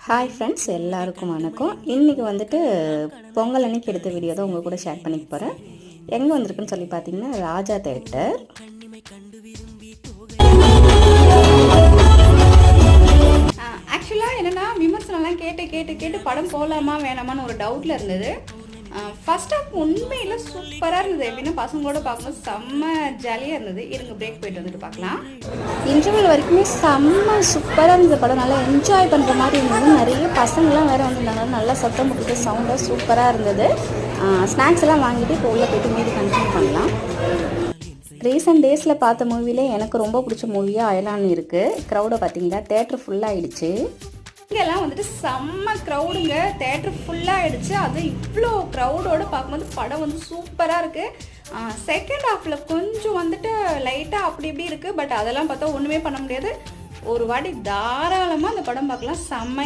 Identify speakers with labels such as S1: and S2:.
S1: Hi friends, எல்லாருக்கும் வணக்கம். இன்றைக்கி வந்துட்டு பொங்கல் அன்னைக்கு எடுத்த வீடியோ தான் உங்கள் கூட ஷேர் பண்ணிக்க போகிறேன். எங்கே வந்திருக்குன்னு சொல்லி பார்த்தீங்கன்னா, ராஜா தேட்டர். ஆக்சுவலாக என்னென்னா, விமர்சனம்லாம் கேட்டு படம் போகலாமா வேணாமான்னு ஒரு டவுட்டில் இருந்தது. ஃபர்ஸ்ட் ஆஃப் உண்மையில் சூப்பராக இருந்தது. எப்படின்னா பசங்களோட பார்க்கும்போது செம்ம ஜாலியாக இருந்தது. இருங்க பிரேக் போயிட்டு வந்துட்டு பார்க்கலாம். இன்டர்வல் வரைக்குமே செம்ம சூப்பராக இருந்தது. படம் நல்லா என்ஜாய் பண்ணுற மாதிரி இருந்தது. நிறைய பசங்களாம் வேறு வந்திருந்தாங்க. நல்லா சத்தம் போட்டுட்டு சவுண்டாக சூப்பராக இருந்தது. ஸ்நாக்ஸ் எல்லாம் வாங்கிட்டு இப்போ உள்ளே போய்ட்டு மீதி கண்டினியூ பண்ணலாம். ரீசெண்ட் டேஸில் பார்த்த மூவிலே எனக்கு ரொம்ப பிடிச்ச மூவியாக அயலான் இருக்குது. க்ரௌடை பார்த்தீங்களா, தேட்டர் ஃபுல்லாகிடுச்சு. இங்கெல்லாம் வந்துட்டு செம்ம க்ரௌடுங்க. தேட்டர் ஃபுல்லாக ஆகிடுச்சு. அது இவ்வளோ க்ரௌடோடு பார்க்கும்போது படம் வந்து சூப்பராக இருக்குது. செகண்ட் ஹாஃபில் கொஞ்சம் வந்துட்டு லைட்டாக அப்படி இப்படி இருக்குது. பட் அதெல்லாம் பார்த்தா ஒன்றுமே பண்ண முடியாது. ஒரு வாட்டி தாராளமாக அந்த படம் பார்க்கலாம். செம்ம